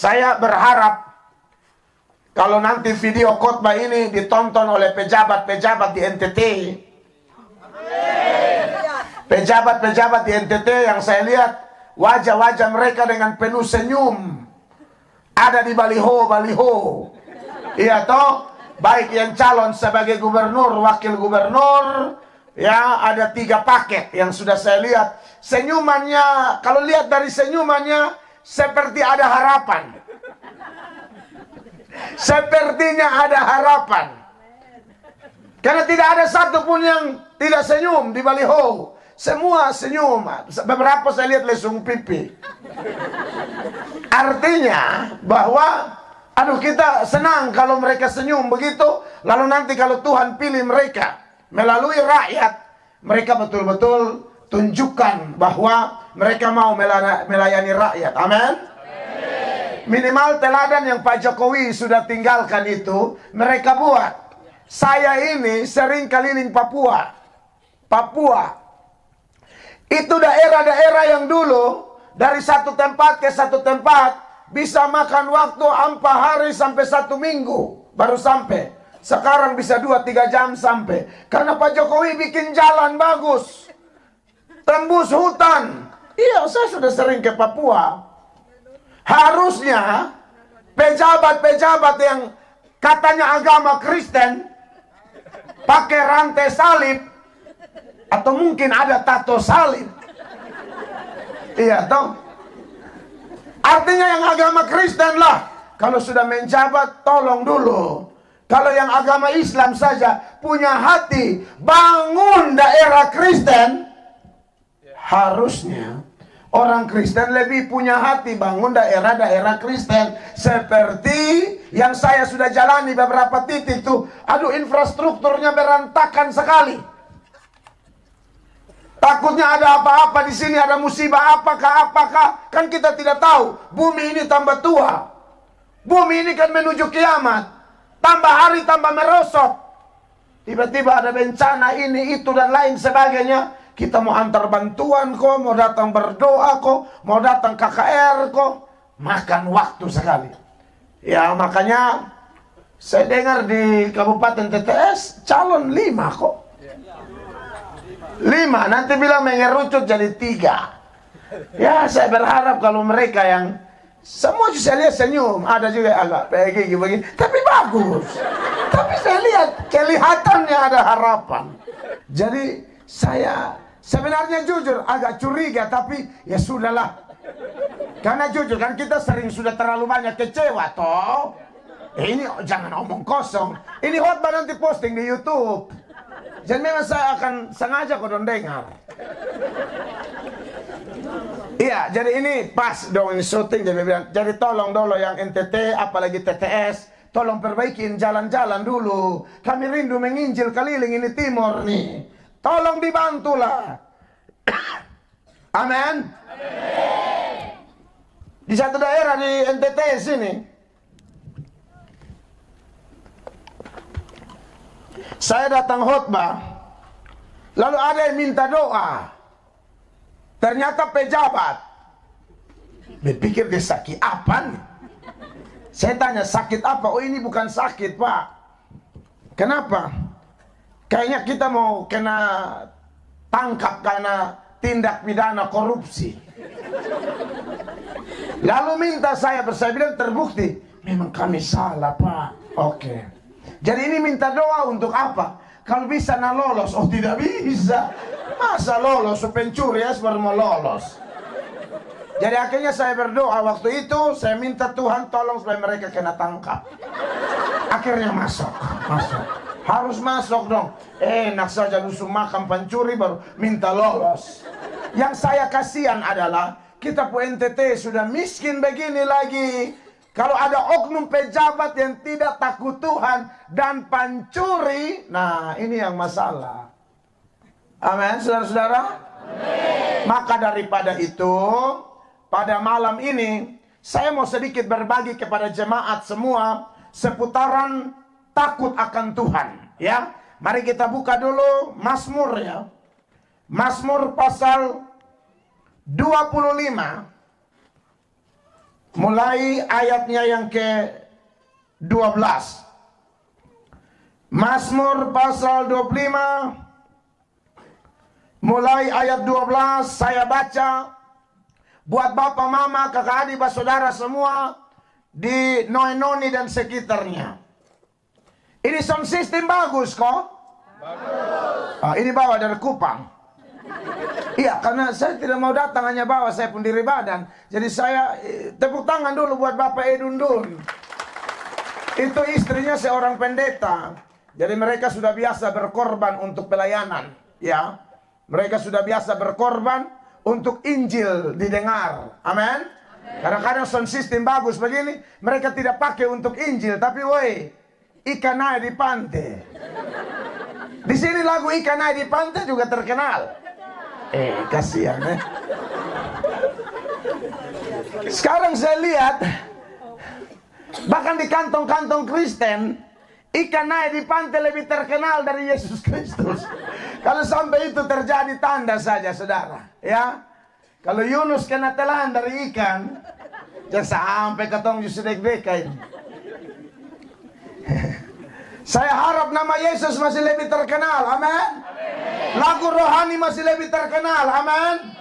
Saya berharap kalau nanti video khotbah ini ditonton oleh pejabat-pejabat di NTT, pejabat-pejabat di NTT yang saya lihat wajah-wajah mereka dengan penuh senyum, ada di baliho-baliho, iya toh, baik yang calon sebagai gubernur, wakil gubernur, ya ada 3 paket yang sudah saya lihat. Senyumannya, kalau lihat dari senyumannya seperti ada harapan. Sepertinya ada harapan. Karena tidak ada satupun yang tidak senyum di baliho. Semua senyum. Beberapa saya lihat lesung pipi. Artinya bahwa kita senang kalau mereka senyum begitu. Lalu nanti kalau Tuhan pilih mereka melalui rakyat, mereka betul-betul tunjukkan bahwa mereka mau melayani rakyat. Amin. Minimal teladan yang Pak Jokowi sudah tinggalkan itu mereka buat. Saya ini sering keliling Papua. Itu daerah-daerah yang dulu dari satu tempat ke satu tempat bisa makan waktu 4 hari sampai 1 minggu baru sampai. Sekarang bisa 2-3 jam sampai. Karena Pak Jokowi bikin jalan bagus, tembus hutan. Iya, saya sudah sering ke Papua. Harusnya pejabat-pejabat yang katanya agama Kristen pakai rantai salib atau mungkin ada tato salib. Iya toh. Artinya yang agama Kristen lah, kalau sudah menjabat tolong dulu. Kalau yang agama Islam saja punya hati bangun daerah Kristen, harusnya orang Kristen lebih punya hati bangun daerah-daerah Kristen. Seperti yang saya sudah jalani beberapa titik tuh. Aduh, infrastrukturnya berantakan sekali. Takutnya ada apa-apa di sini, ada musibah apakah. Kan kita tidak tahu. Bumi ini tambah tua. Bumi ini kan menuju kiamat. Tambah hari tambah merosot. Tiba-tiba ada bencana ini, itu dan lain sebagainya. Kita mau antar bantuan kok, mau datang berdoa kok, mau datang KKR kok, makan waktu sekali. Ya makanya saya dengar di Kabupaten TTS calon 5 kok. 5, nanti bilang mengerucut jadi 3. Ya saya berharap kalau mereka yang semua saya lihat senyum, ada juga agak begini, tapi bagus. Tapi saya lihat kelihatannya ada harapan. Jadi saya sebenarnya jujur agak curiga, tapi ya sudahlah. Karena jujur kan kita sering sudah terlalu banyak kecewa toh. Ini jangan omong kosong. Ini khotbah nanti posting di YouTube. Jadi memang saya akan sengaja kau dengar. Iya, jadi ini pas dong ini syuting jadi bilang. Jadi tolong dulu yang NTT apalagi TTS, tolong perbaikin jalan-jalan dulu. Kami rindu menginjil keliling ini timur nih. Tolong dibantulah. Amin. Di satu daerah di NTT sini, saya datang khotbah, lalu ada yang minta doa. Ternyata pejabat. Berpikir dia sakit apa nih? Saya tanya sakit apa? Oh ini bukan sakit pak. Kenapa? Kayaknya kita mau kena tangkap karena tindak pidana korupsi. Lalu minta saya bilang terbukti. Memang kami salah pak. Oke. Jadi ini minta doa untuk apa? Kalau bisa nak lolos. Oh tidak bisa. Masa lolos pencuri ya baru mau lolos. Jadi akhirnya saya berdoa waktu itu. Saya minta Tuhan tolong supaya mereka kena tangkap. Akhirnya masuk. Harus masuk dong. Enak saja lusuh makan pencuri baru minta lolos. Yang saya kasihan adalah kita NTT sudah miskin begini lagi. Kalau ada oknum pejabat yang tidak takut Tuhan dan pencuri, nah ini yang masalah. Amin, saudara-saudara. Maka daripada itu, pada malam ini saya mau sedikit berbagi kepada jemaat semua seputaran takut akan Tuhan. Ya, mari kita buka dulu Mazmur ya. Mazmur pasal 25. mulai ayatnya yang ke-12. Mazmur pasal 25 mulai ayat 12 saya baca buat bapak mama, kakak adik, saudara semua di Noenoni dan sekitarnya. Ini sound system bagus kok? Bagus. Ini bawa dari Kupang. Iya, karena saya tidak mau datang hanya bawa, saya pendiri badan. Jadi saya tepuk tangan dulu buat Bapak Edundun. Itu istrinya seorang pendeta. Jadi mereka sudah biasa berkorban untuk pelayanan, ya. Mereka sudah biasa berkorban untuk Injil didengar. Amin. Kadang-kadang sound system bagus begini, mereka tidak pakai untuk Injil, tapi woi, ikan air di pantai. Di sini lagu ikan air di pantai juga terkenal. Kasihan Sekarang saya lihat bahkan di kantong-kantong Kristen, ikan air di pantai lebih terkenal dari Yesus Kristus. Kalau sampai itu terjadi, tanda saja saudara, ya. Kalau Yunus kena telan dari ikan, jangan sampai ketong Yusudek bekai. Saya harap nama Yesus masih lebih terkenal, amin. Lagu rohani masih lebih terkenal, amin.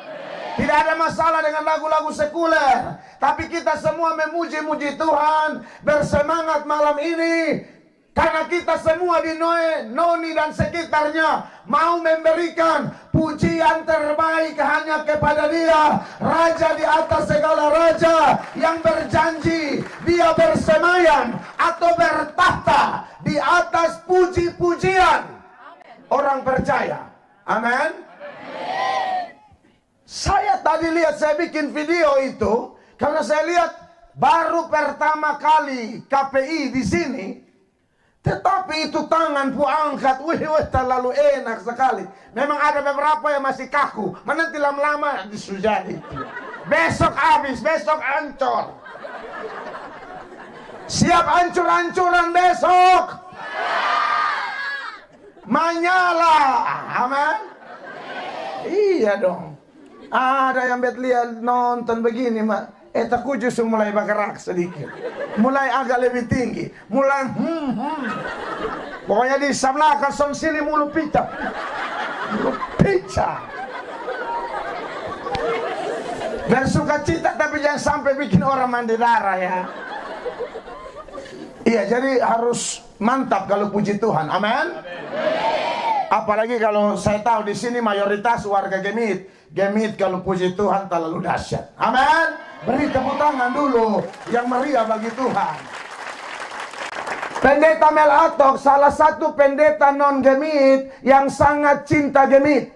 Tidak ada masalah dengan lagu-lagu sekuler, tapi kita semua memuji-muji Tuhan, bersemangat malam ini, karena kita semua di Noni dan sekitarnya mau memberikan pujian terbaik hanya kepada Dia, Raja di atas segala raja, yang berjanji Dia bersemayam atau bertahta di atas puji-pujian orang percaya. Amin. Saya tadi lihat, saya bikin video itu karena saya lihat baru pertama kali KPI di sini. Tetapi itu tangan pu angkat, wih terlalu enak sekali. Memang ada beberapa yang masih kaku, nanti lama-lama disujadi. Besok habis, besok ancur. Siap ancur-ancuran besok. Menyala, amin. Iya dong. Ada yang lihat nonton begini, mak. Aku justru mulai bergerak sedikit, mulai agak lebih tinggi, mulai pokoknya di sebelah son sini mulu pita. Bersuka cita, tapi jangan sampai bikin orang mandi darah, ya. Iya, jadi harus mantap kalau puji Tuhan, amin. Apalagi kalau saya tahu di sini mayoritas warga Gemit kalau puji Tuhan terlalu dahsyat, amin. Beri tepuk tangan dulu yang meriah bagi Tuhan. Pendeta Mel Atok salah satu pendeta non Gemit yang sangat cinta Gemit.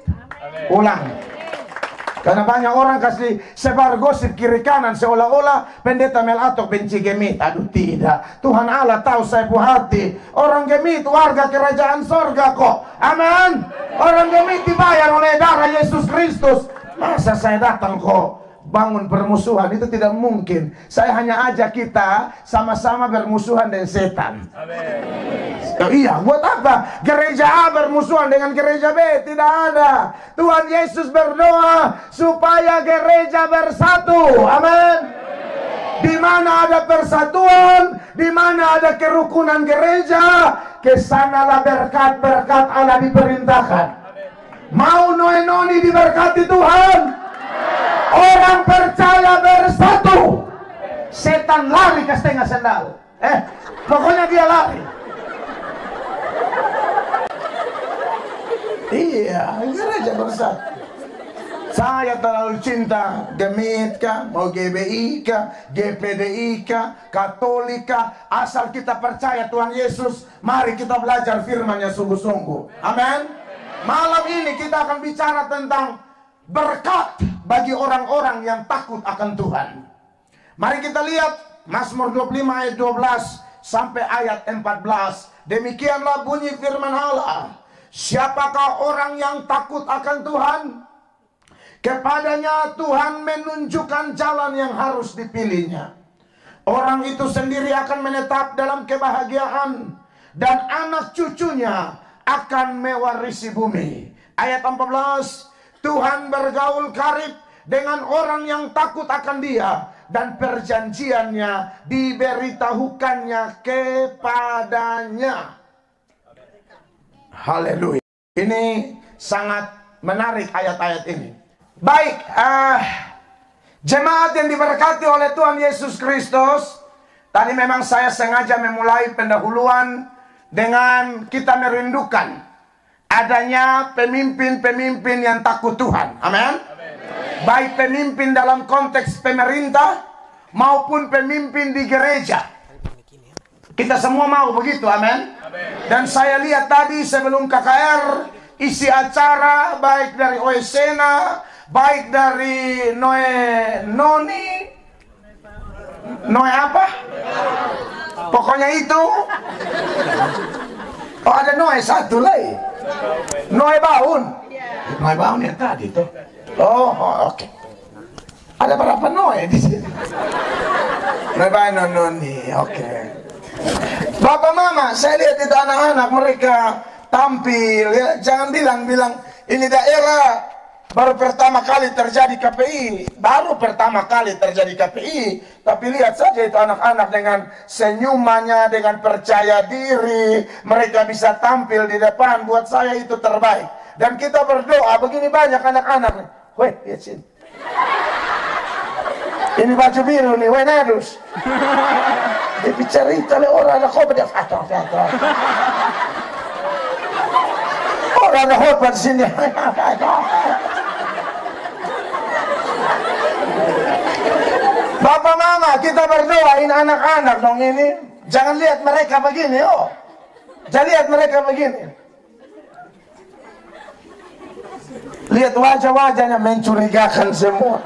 Ulang. Karena banyak orang kasih sebar gosip kiri kanan seolah-olah pendeta Mel Atok benci Gemit. Aduh tidak. Tuhan Allah tahu saya pu hati. Orang Gemit warga kerajaan sorga kok. Amin. Orang Gemit dibayar oleh darah Yesus Kristus. Masa saya datang kok bangun permusuhan? Itu tidak mungkin. Saya hanya ajak kita sama-sama bermusuhan dengan setan. Amin. Oh, iya, buat apa gereja A bermusuhan dengan gereja B? Tidak ada. Tuhan Yesus berdoa supaya gereja bersatu. Amin. Di mana ada persatuan, di mana ada kerukunan gereja, kesanalah berkat-berkat Allah diperintahkan. Mau Noenoni diberkati Tuhan? Orang percaya bersatu, setan lari ke setengah sendal. Pokoknya dia lari. Iya, gereja bersatu. Saya terlalu cinta Gemit kah, mau GBI kah, GPDI kah, Katolik kah, asal kita percaya Tuhan Yesus, mari kita belajar firman-Nya sungguh-sungguh. Amin. Malam ini kita akan bicara tentang berkat bagi orang-orang yang takut akan Tuhan. Mari kita lihat Mazmur 25 ayat 12 sampai ayat 14. Demikianlah bunyi firman Allah. Siapakah orang yang takut akan Tuhan? Kepadanya Tuhan menunjukkan jalan yang harus dipilihnya. Orang itu sendiri akan menetap dalam kebahagiaan, dan anak cucunya akan mewarisi bumi. Ayat 14. Tuhan bergaul karib dengan orang yang takut akan Dia, dan perjanjiannya diberitahukannya kepadanya. Haleluya. Ini sangat menarik ayat-ayat ini. Baik, jemaat yang diberkati oleh Tuhan Yesus Kristus, tadi memang saya sengaja memulai pendahuluan dengan kita merindukan adanya pemimpin-pemimpin yang takut Tuhan. Amin. Baik pemimpin dalam konteks pemerintah maupun pemimpin di gereja. Kita semua mau begitu, amin. Dan saya lihat tadi sebelum KKR, isi acara baik dari Oesena, baik dari Noe apa? Pokoknya itu. Oh, ada Noe satu lagi. Noe Baun. Noe Baun yang tadi tuh. Oh, oke. Ada berapa Noe di sini? Noe Baun, oke. Bapak Mama, saya lihat itu anak-anak mereka tampil ya. Jangan bilang ini daerah baru pertama kali terjadi KPI, tapi lihat saja itu anak-anak dengan senyumannya, dengan percaya diri, mereka bisa tampil di depan. Buat saya itu terbaik. Dan kita berdoa, begini banyak anak-anak. Weh, lihat sini. Ini baju biru nih, Wenadus. Dia bicara oleh orang ada khobar dia orang ada khobar di sini. Bapak Mama, kita berdoain anak-anak dong ini. Jangan lihat mereka begini, oh. Jangan lihat mereka begini. Lihat wajah-wajahnya mencurigakan semua.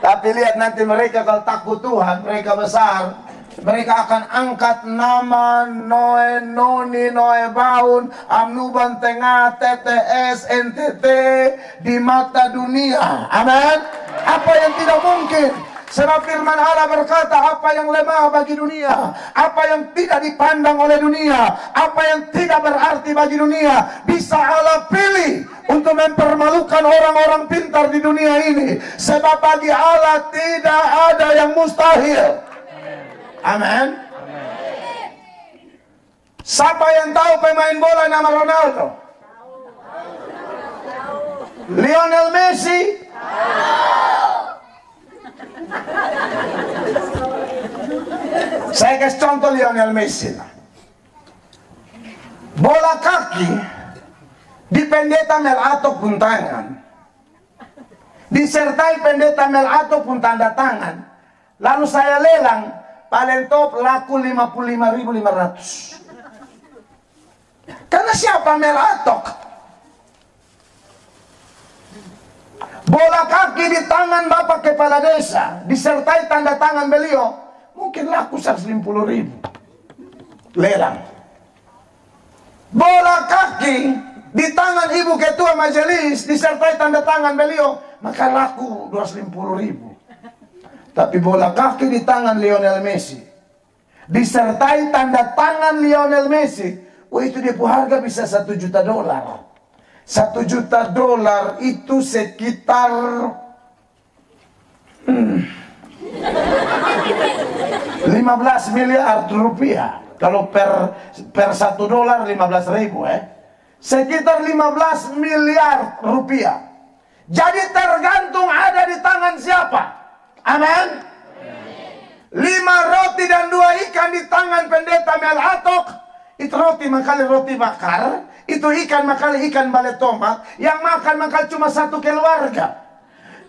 Tapi lihat nanti mereka kalau takut Tuhan, mereka besar, mereka akan angkat nama Noe Noni, Noe Baun, Amnuban Tengah, TTS, NTT di mata dunia. Amin. Apa yang tidak mungkin? Sebab firman Allah berkata, apa yang lemah bagi dunia, apa yang tidak dipandang oleh dunia, apa yang tidak berarti bagi dunia, bisa Allah pilih untuk mempermalukan orang-orang pintar di dunia ini. Sebab bagi Allah tidak ada yang mustahil. Amin. Siapa yang tahu pemain bola nama Ronaldo? Lionel Messi? Saya kasih contoh Lionel Messi. Bola kaki di pendeta Melato pun tangan, disertai pendeta Melato pun tanda tangan. Lalu saya lelang, paling top laku 55.500. Karena siapa Melato? Bola kaki di tangan Bapak Kepala Desa, disertai tanda tangan beliau, mungkin laku 150.000. Lelang. Bola kaki di tangan Ibu Ketua Majelis, disertai tanda tangan beliau, maka laku 250.000. Tapi bola kaki di tangan Lionel Messi, disertai tanda tangan Lionel Messi, itu dia harga bisa $1 juta. $1 juta itu sekitar 15 miliar rupiah. Kalau per $1 $15.000 sekitar 15 miliar rupiah. Jadi tergantung ada di tangan siapa. Amin. 5 roti dan 2 ikan di tangan pendeta Melatok, itu roti makali roti bakar, itu ikan makali ikan bale tomat, yang makan cuma 1 keluarga.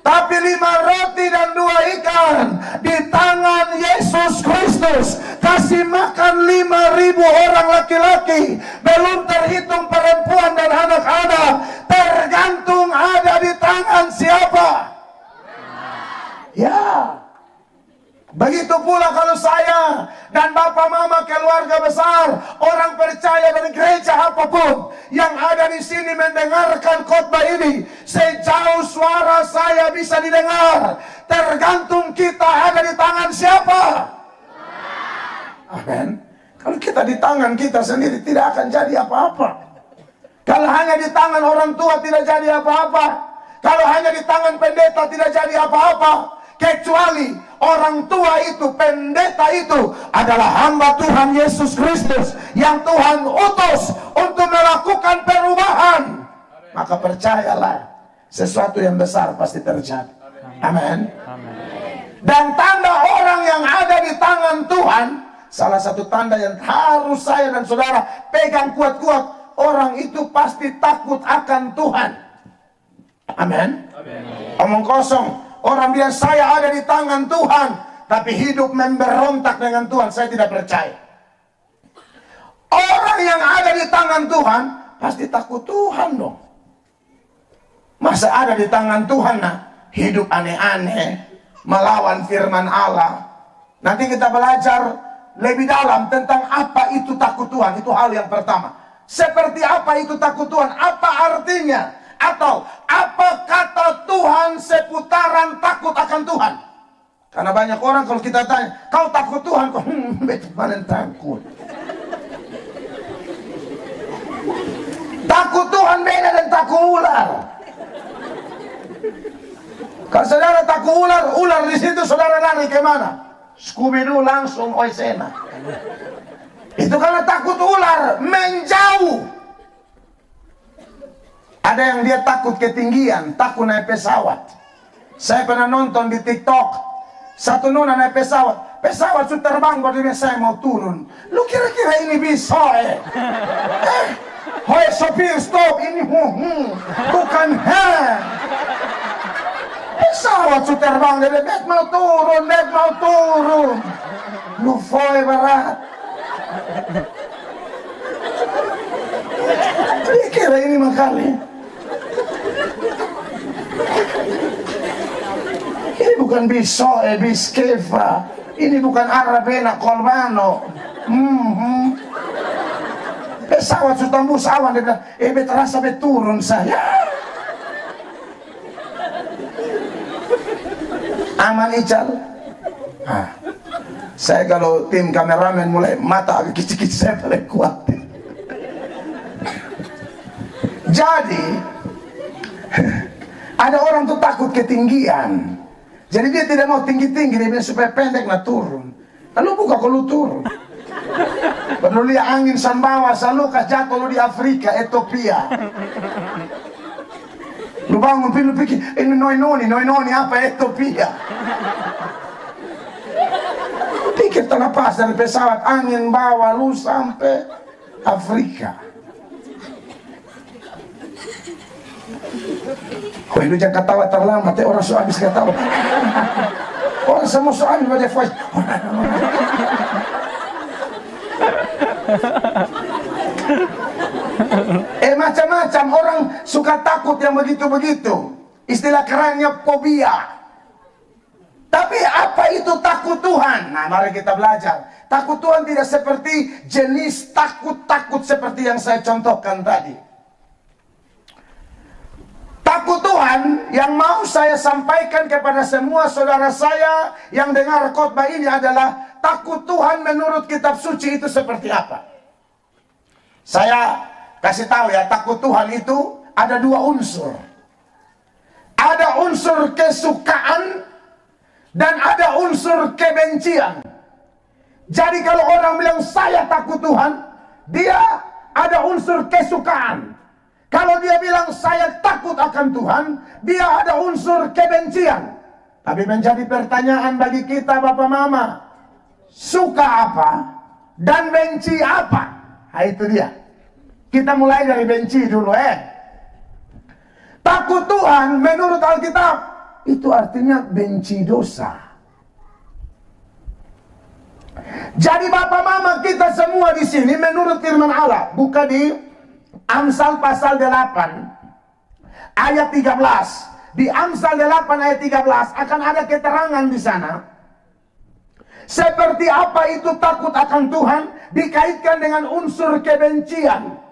Tapi 5 roti dan 2 ikan di tangan Yesus Kristus, kasih makan 5.000 orang laki-laki, belum terhitung perempuan dan anak-anak. Tergantung ada di tangan siapa. Ya. Begitu pula kalau saya dan Bapak Mama keluarga besar, orang percaya dari gereja apapun yang ada di sini mendengarkan khotbah ini, sejauh suara saya bisa didengar, tergantung kita ada di tangan siapa. Amin. Kalau kita di tangan kita sendiri tidak akan jadi apa-apa. Kalau hanya di tangan orang tua tidak jadi apa-apa. Kalau hanya di tangan pendeta tidak jadi apa-apa. kecuali orang tua itu, pendeta itu adalah hamba Tuhan Yesus Kristus yang Tuhan utus untuk melakukan perubahan. Maka percayalah, sesuatu yang besar pasti terjadi. Amin. Dan tanda orang yang ada di tangan Tuhan, salah satu tanda yang harus saya dan saudara pegang kuat-kuat, orang itu pasti takut akan Tuhan. Amin. Omong kosong. Orang bilang saya ada di tangan Tuhan, tapi hidup memberontak dengan Tuhan, saya tidak percaya. Orang yang ada di tangan Tuhan pasti takut Tuhan dong. Masa ada di tangan Tuhan, nah, hidup aneh-aneh, melawan firman Allah. Nanti kita belajar lebih dalam tentang apa itu takut Tuhan. Itu hal yang pertama. Seperti apa itu takut Tuhan? Apa artinya? Atau apa kata Tuhan seputaran takut akan Tuhan? Karena banyak orang kalau kita tanya, kau takut Tuhan? Kau mana takut? Takut Tuhan beda dan takut ular. Kalau saudara takut ular, ular di situ saudara lari ke mana? Scooby-Doo langsung Oisena. Itu karena takut ular, menjauh. Ada yang dia takut ketinggian, takut naik pesawat. Saya pernah nonton di TikTok, satu nona naik pesawat, pesawat sudah terbang, baru saya mau turun. Lu kira-kira ini bisa hoi sopir stop, ini bukan pesawat sudah terbang, dia mau turun. Lu foi berat. Kira ini makali. Ini bukan biskeva. Ini bukan Arabena Kolmano. Pesawat sudah tembus awan, dia bilang, terasa turun saya. Aman Ical. Saya kalau tim kameramen mulai mata agak kicik-kicik, saya paling kuat. Jadi ada orang tuh takut ketinggian. Jadi dia tidak mau tinggi-tinggi, dia bilang supaya pendek nah turun. Lalu buka kalau turun. Baru lihat angin sambawa selalu jatuh lu di Afrika, Ethiopia. Lu bangun lu pikir ini noi-noni apa Ethiopia? Pikir terlepas dari pesawat, angin bawa lu sampai Afrika. Kau itu jangan ketawa terlambat, orang so habis ketawa. Orang semua so habis pada voice. Macam-macam orang suka takut yang begitu-begitu. Istilah kerennya fobia. Tapi apa itu takut Tuhan? Nah, mari kita belajar. Takut Tuhan tidak seperti jenis takut-takut seperti yang saya contohkan tadi. Takut Tuhan yang mau saya sampaikan kepada semua saudara saya yang dengar khotbah ini adalah takut Tuhan menurut kitab suci itu seperti apa. Saya kasih tahu ya, takut Tuhan itu ada dua unsur. Ada unsur kesukaan dan ada unsur kebencian. Jadi kalau orang bilang saya takut Tuhan, dia ada unsur kesukaan. Kalau dia bilang saya takut akan Tuhan, dia ada unsur kebencian. Tapi menjadi pertanyaan bagi kita Bapak Mama, suka apa dan benci apa? Nah, itu dia. Kita mulai dari benci dulu Takut Tuhan menurut Alkitab itu artinya benci dosa. Jadi Bapak Mama kita semua di sini menurut firman Allah, buka di Amsal pasal 8 ayat 13. Di Amsal 8 ayat 13 akan ada keterangan di sana. Seperti apa itu takut akan Tuhan dikaitkan dengan unsur kebencian.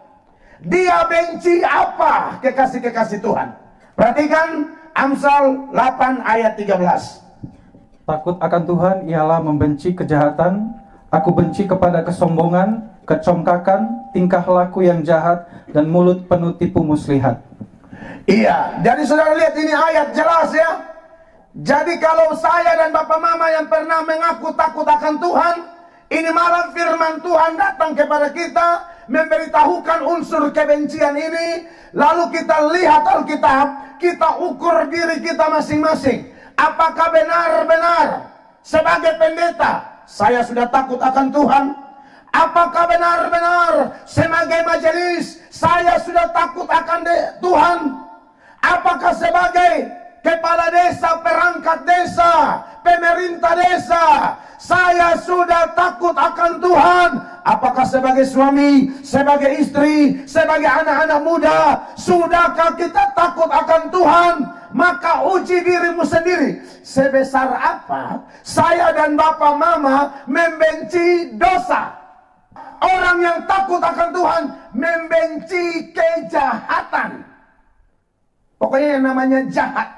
Dia benci apa kekasih-kekasih Tuhan? Perhatikan Amsal 8 ayat 13. Takut akan Tuhan ialah membenci kejahatan. Aku benci kepada kesombongan, kecongkakan, tingkah laku yang jahat, dan mulut penuh tipu muslihat. Iya, jadi saudara lihat ini ayat jelas ya. Jadi kalau saya dan Bapak Mama yang pernah mengaku takut akan Tuhan, ini malam firman Tuhan datang kepada kita, memberitahukan unsur kebencian ini. Lalu kita lihat Alkitab, kita ukur diri kita masing-masing. Apakah benar-benar sebagai pendeta saya sudah takut akan Tuhan? Apakah benar-benar sebagai majelis saya sudah takut akan Tuhan? Apakah sebagai kepala desa, perangkat desa, pemerintah desa saya sudah takut akan Tuhan? Apakah sebagai suami, sebagai istri, sebagai anak-anak muda, sudahkah kita takut akan Tuhan? Maka uji dirimu sendiri, sebesar apa saya dan Bapak Mama membenci dosa. Orang yang takut akan Tuhan membenci kejahatan. Pokoknya yang namanya jahat.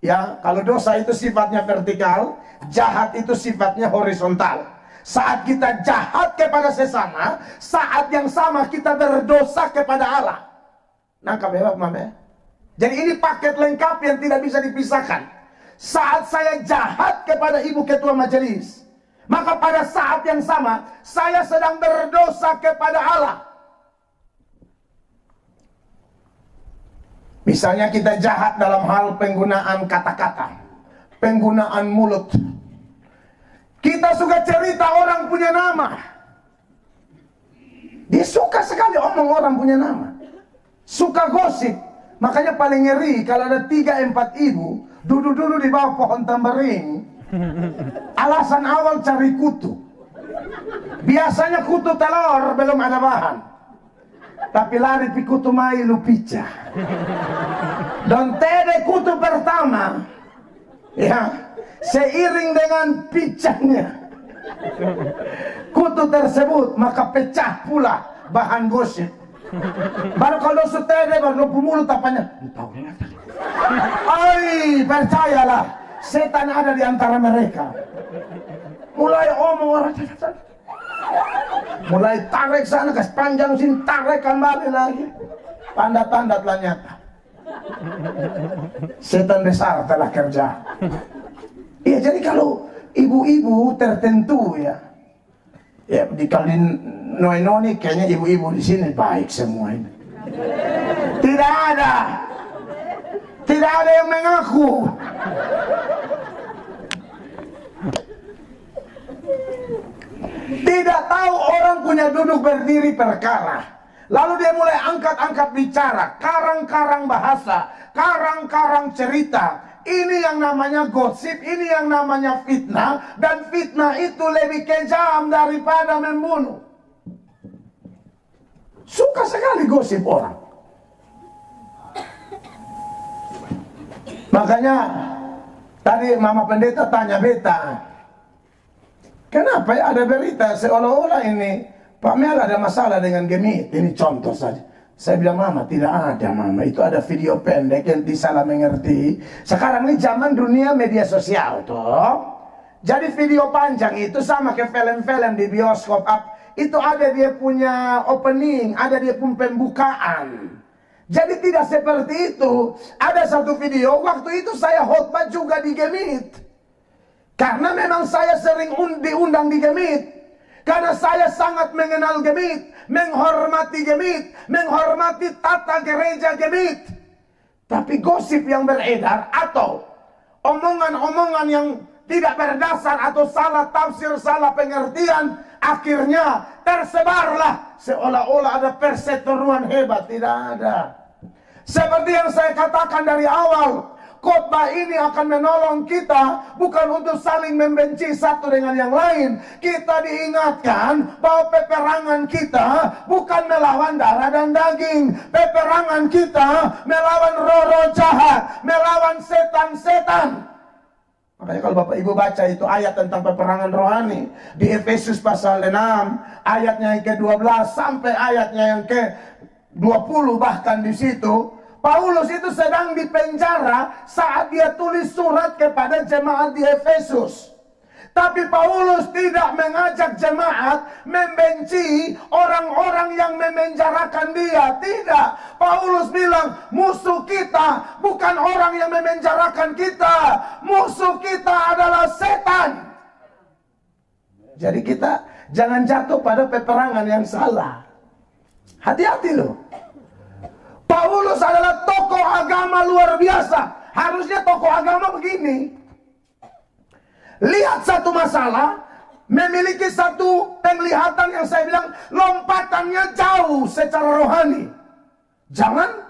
Ya, kalau dosa itu sifatnya vertikal, jahat itu sifatnya horizontal. Saat kita jahat kepada sesama, saat yang sama kita berdosa kepada Allah. Nangkap ya Bapak Mama ya? Jadi ini paket lengkap yang tidak bisa dipisahkan. Saat saya jahat kepada ibu ketua majelis, maka pada saat yang sama saya sedang berdosa kepada Allah. Misalnya kita jahat dalam hal penggunaan kata-kata, penggunaan mulut. Kita suka cerita orang punya nama. Dia suka sekali omong orang punya nama. Suka gosip. Makanya paling ngeri kalau ada 3-4 ibu duduk-duduk di bawah pohon tambaring. Alasan awal cari kutu. Biasanya kutu telur belum ada bahan, tapi lari pi kutu mai lupica. Dan tede kutu pertama, ya, seiring dengan picanya kutu tersebut, maka pecah pula bahan gosip. Baru kalau sutede baru mulut apanya. Ay, percayalah, setan ada di antara mereka. Mulai omong orang, mulai tarik sana ke panjang sini, tarik kembali lagi. Tanda-tanda telah nyata. Setan besar telah kerja. Iya, jadi kalau ibu-ibu tertentu ya dikali noni kayaknya ibu-ibu di sini baik semua ini. Tidak ada yang mengaku. Tidak tahu orang punya duduk berdiri perkara. Lalu dia mulai angkat-angkat bicara, karang-karang bahasa, karang-karang cerita. Ini yang namanya gosip, ini yang namanya fitnah. Dan fitnah itu lebih kejam daripada membunuh. Suka sekali gosip orang. Makanya tadi Mama Pendeta tanya beta, kenapa ya ada berita seolah-olah ini Pak Mel ada masalah dengan Gemit. Ini contoh saja. Saya bilang, Mama, tidak ada Mama. Itu ada video pendek yang disalah mengerti. Sekarang ini zaman dunia media sosial toh. Jadi video panjang itu sama kayak film-film di bioskop. Itu ada dia punya opening, ada dia pun pembukaan. Jadi tidak seperti itu. Ada satu video, waktu itu saya khotbah juga di Gemit. Karena memang saya sering diundang di Gemit. Karena saya sangat mengenal Gemit, menghormati Gemit, menghormati tata gereja Gemit. Tapi gosip yang beredar atau omongan-omongan yang tidak berdasar atau salah tafsir, salah pengertian, akhirnya tersebarlah seolah-olah ada perseteruan hebat. Tidak ada. Seperti yang saya katakan dari awal, khotbah ini akan menolong kita bukan untuk saling membenci satu dengan yang lain. Kita diingatkan bahwa peperangan kita bukan melawan darah dan daging. Peperangan kita melawan roh-roh jahat, melawan setan-setan. Makanya kalau Bapak Ibu baca itu ayat tentang peperangan rohani di Efesus pasal 6, ayatnya yang ke-12 sampai ayatnya yang ke-20 bahkan di situ. Paulus itu sedang dipenjara saat dia tulis surat kepada jemaat di Efesus. Tapi Paulus tidak mengajak jemaat membenci orang-orang yang memenjarakan dia. Tidak. Paulus bilang, musuh kita bukan orang yang memenjarakan kita. Musuh kita adalah setan. Jadi kita jangan jatuh pada peperangan yang salah. Hati-hati loh. Paulus adalah tokoh agama luar biasa. Harusnya tokoh agama begini. Lihat satu masalah, memiliki satu penglihatan yang saya bilang lompatannya jauh secara rohani. Jangan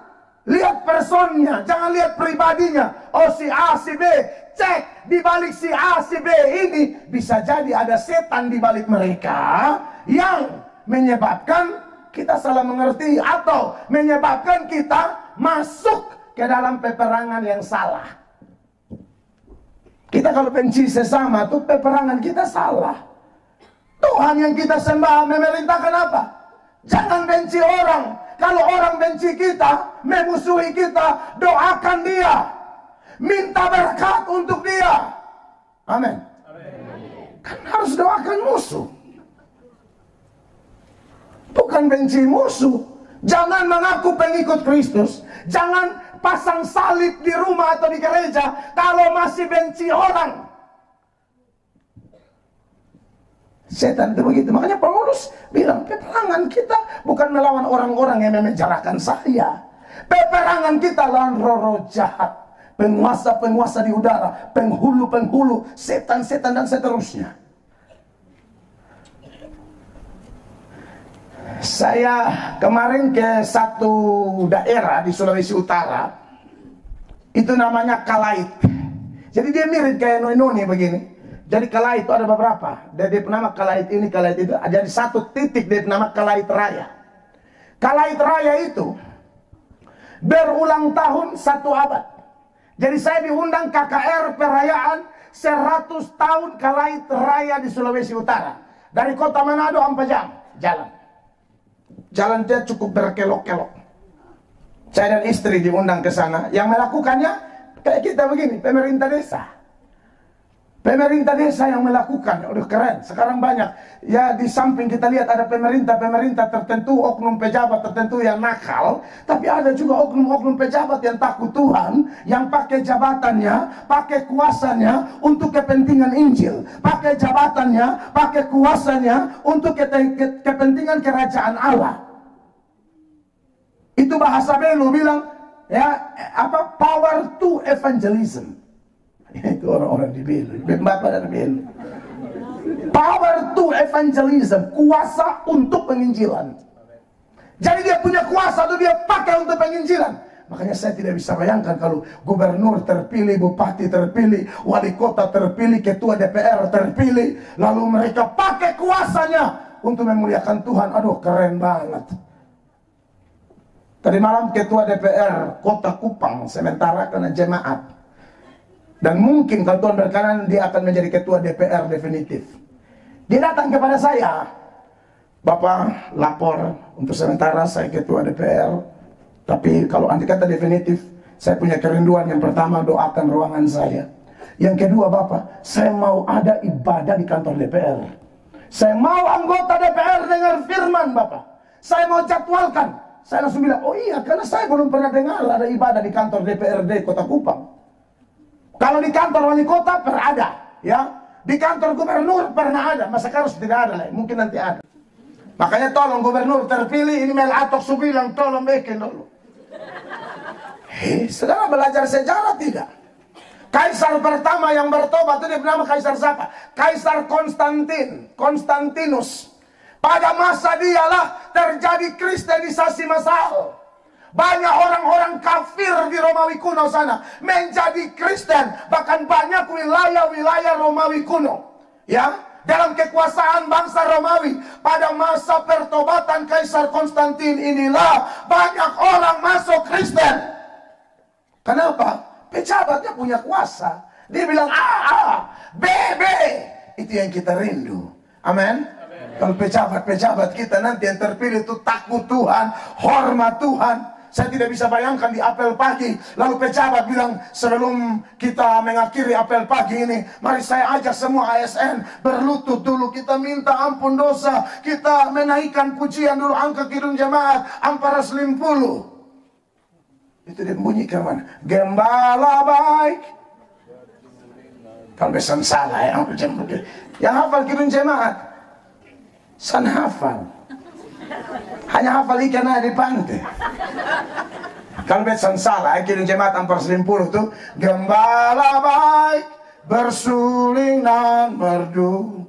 lihat personnya, jangan lihat pribadinya. Oh, si A, si B, cek di balik si A, si B ini bisa jadi ada setan di balik mereka yang menyebabkan kita salah mengerti atau menyebabkan kita masuk ke dalam peperangan yang salah. Kita kalau benci sesama tuh peperangan kita salah. Tuhan yang kita sembah memerintahkan apa? Jangan benci orang. Kalau orang benci kita, memusuhi kita, doakan dia. Minta berkat untuk dia. Amin. Kan harus doakan musuh. Bukan benci musuh. Jangan mengaku pengikut Kristus. Jangan pasang salib di rumah atau di gereja kalau masih benci orang. Setan itu begitu. Makanya Paulus bilang, peperangan kita bukan melawan orang-orang yang memenjarakan saya. Peperangan kita lawan roh-roh jahat, penguasa-penguasa di udara, penghulu-penghulu, setan-setan dan seterusnya. Saya kemarin ke satu daerah di Sulawesi Utara. Itu namanya Kalait. Jadi dia mirip kayak noni-noni begini. Jadi Kalait itu ada beberapa. Dia nama Kalait ini, Kalait itu. Jadi satu titik dia nama Kalait Raya. Kalait Raya itu berulang tahun 1 abad. Jadi saya diundang KKR perayaan 100 tahun Kalait Raya di Sulawesi Utara. Dari kota Manado 4 jam jalan. Jalan dia cukup berkelok-kelok. Saya dan istri diundang ke sana. Yang melakukannya kayak kita begini, pemerintah desa. Pemerintah desa yang melakukan, udah keren. Sekarang banyak. Ya di samping kita lihat ada pemerintah tertentu, oknum pejabat tertentu yang nakal. Tapi ada juga oknum-oknum pejabat yang takut Tuhan. Yang pakai jabatannya, pakai kuasanya untuk kepentingan Injil. Pakai jabatannya, pakai kuasanya untuk kepentingan kerajaan Allah. Itu bahasa Belu bilang, ya apa, power to evangelism. Itu orang-orang di Belu, Bapak dan Belu. Power to evangelism, kuasa untuk penginjilan. Jadi dia punya kuasa tuh dia pakai untuk penginjilan. Makanya saya tidak bisa bayangkan kalau gubernur terpilih, bupati terpilih, wali kota terpilih, ketua DPR terpilih, lalu mereka pakai kuasanya untuk memuliakan Tuhan. Aduh, keren banget. Tadi malam ketua DPR Kota Kupang sementara karena jemaat. Dan mungkin kalau Tuhan berkenan dia akan menjadi ketua DPR definitif. Dia datang kepada saya, Bapak lapor untuk sementara saya ketua DPR. Tapi kalau andai kata definitif, saya punya kerinduan. Yang pertama, doakan ruangan saya. Yang kedua, Bapak, saya mau ada ibadah di kantor DPR. Saya mau anggota DPR dengar firman, Bapak. Saya mau jadwalkan. Saya langsung bilang, oh iya, karena saya belum pernah dengar ada ibadah di kantor DPRD Kota Kupang. Kalau di kantor wali kota pernah ada, ya. Di kantor gubernur pernah ada, masa harus tidak ada lah, mungkin nanti ada. Makanya tolong gubernur terpilih ini Mel Atok Subilang, tolong bikin dulu. Saudara belajar sejarah tidak? Kaisar pertama yang bertobat itu dia bernama Kaisar siapa? Kaisar Konstantinus. Pada masa dialah terjadi kristenisasi massal. Banyak orang-orang kafir di Romawi kuno sana menjadi Kristen. Bahkan banyak wilayah-wilayah Romawi kuno, ya, dalam kekuasaan bangsa Romawi. Pada masa pertobatan Kaisar Konstantin inilah banyak orang masuk Kristen. Kenapa? Pejabatnya punya kuasa. Dia bilang B. Itu yang kita rindu. Amin. Kalau pejabat-pejabat kita nanti yang terpilih itu takut Tuhan, hormat Tuhan. Saya tidak bisa bayangkan di apel pagi, lalu pejabat bilang, sebelum kita mengakhiri apel pagi ini, mari saya ajak semua ASN berlutut dulu, kita minta ampun dosa, kita menaikkan pujian dulu, angka kidung jemaat Amparas Limpulu. Itu dia bunyikan mana? Gembala baik. Kalau besan salah yang hafal kidung jemaat, san hafal. Hanya hafal ikan aja di pantai. Kalau besan salah, kidung jemaat Amparas Limpulu tuh gembala baik, bersuling dan merdu,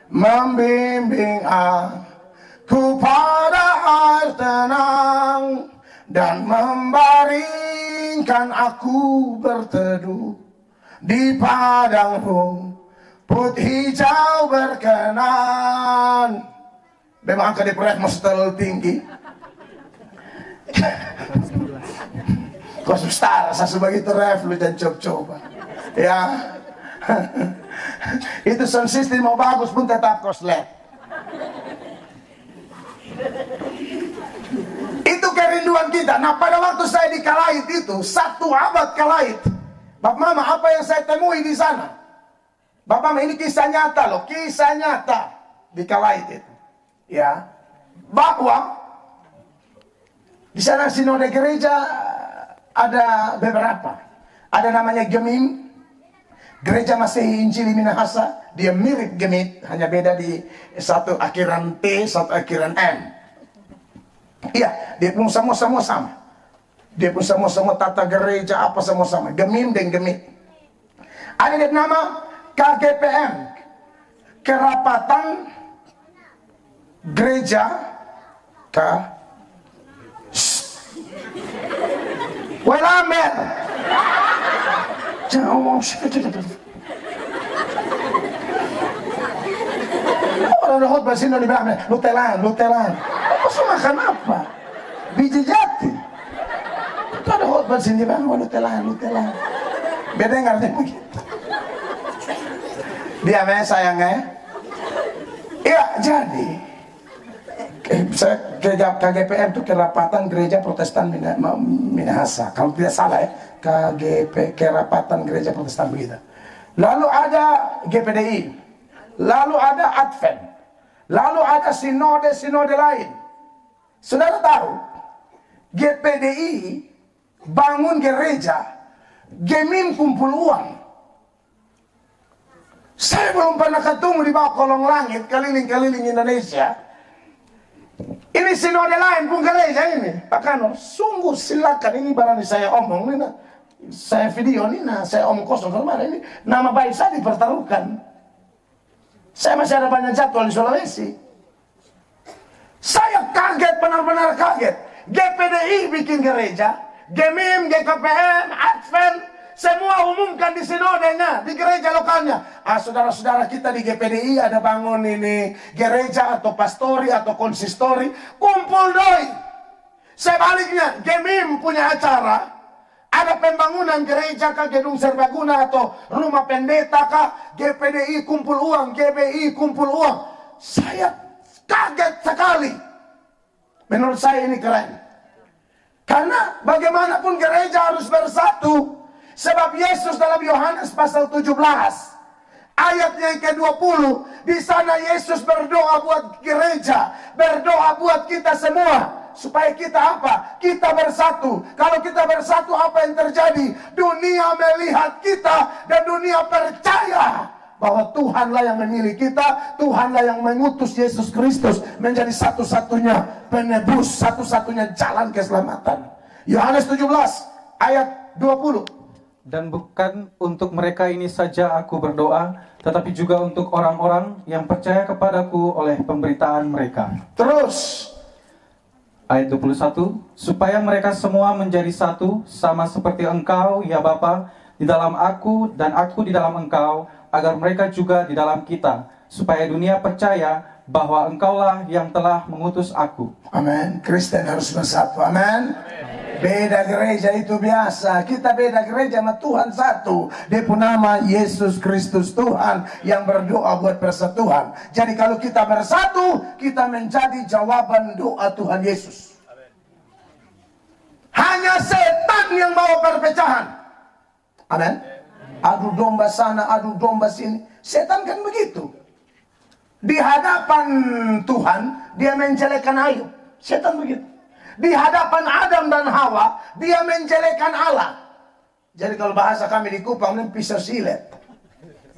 membimbing aku pada air tenang, dan membaringkan aku berteduh di padang rumput hijau berkenan. Memang angka di proyek masih terlalu tinggi. Kau setara, saya sebagai ref lu dan coba-coba. Ya, itu sound system mau bagus pun tetap koslet. Itu kerinduan kita. Nah, pada waktu saya di Kalait itu, 1 abad Kalait, Bapak Mama, apa yang saya temui di sana? Bapak Mama, ini kisah nyata loh, kisah nyata di Kalait itu. Ya, bahwa di sana sinode gereja ada beberapa. Ada namanya Gemim, Gereja Masehi Injili Minahasa. Dia mirip Gemit, hanya beda di satu akhiran T, satu akhiran M. Iya, dia pun sama-sama sama. Dia pun sama-sama tata gereja apa sama-sama. Gemim dan Gemit. Ada yang nama KGPM, Kerapatan Gereja Welamer. Jangan ngomong orang khotbah sini dibilang lutelan. Kau makan apa? Biji jati. Kau ada khotbah sini bang, lutelan. Beda nggak begitu. Dia sayangnya. Iya, jadi saya KGPM itu Kerapatan Gereja Protestan Minahasa. Kalau tidak salah ya, KGP Kerapatan Gereja Protestan begitu. Lalu ada GPDI, lalu ada Advent, lalu ada sinode lain. Saudara tahu, GPDI bangun gereja, Gemim kumpul uang. Saya belum pernah ketemu di bawah kolong langit keliling-keliling Indonesia. Ini sinode lain pun gereja ini. Pak Kano, sungguh silakan, ini barangkali saya omong ini, saya video ini, saya omong kosong kemarin ini, nama baik saya dipertaruhkan. Saya masih ada banyak jadwal di Sulawesi. Saya kaget, benar-benar kaget. GPDI bikin gereja, Gemim, GKPM, Advent, semua umumkan di sinodenya, di gereja lokalnya. Saudara-saudara kita di GPDI ada bangun ini gereja atau pastori atau konsistori, kumpul doi. Sebaliknya, Gemim punya acara, ada pembangunan gereja kah, gedung serbaguna atau rumah pendeta kah, GPDI kumpul uang, GBI kumpul uang. Saya kaget sekali. Menurut saya ini keren. Karena bagaimanapun gereja harus bersatu. Sebab Yesus dalam Yohanes pasal 17 ayatnya yang ke-20, di sana Yesus berdoa buat gereja, berdoa buat kita semua supaya kita apa? Kita bersatu. Kalau kita bersatu, apa yang terjadi? Dunia melihat kita dan dunia percaya bahwa Tuhanlah yang memilih kita, Tuhanlah yang mengutus Yesus Kristus menjadi satu-satunya penebus, satu-satunya jalan keselamatan. Yohanes 17 ayat 20. Dan bukan untuk mereka ini saja aku berdoa, tetapi juga untuk orang-orang yang percaya kepadaku oleh pemberitaan mereka. Terus ayat 21, supaya mereka semua menjadi satu, sama seperti engkau ya Bapa di dalam aku dan aku di dalam engkau, agar mereka juga di dalam kita, supaya dunia percaya bahwa engkaulah yang telah mengutus aku. Amin. Kristen harus bersatu. Amin. Beda gereja itu biasa. Kita beda gereja sama Tuhan satu. Dia pun nama Yesus Kristus Tuhan yang berdoa buat persatuan. Jadi kalau kita bersatu, kita menjadi jawaban doa Tuhan Yesus. Hanya setan yang bawa perpecahan. Amin. Adu domba sana, adu domba sini. Setan kan begitu. Di hadapan Tuhan, dia menjelekkan Ayub. Setan begitu. Di hadapan Adam dan Hawa, dia menjelekkan Allah. Jadi kalau bahasa kami di Kupang, ini pisau silet.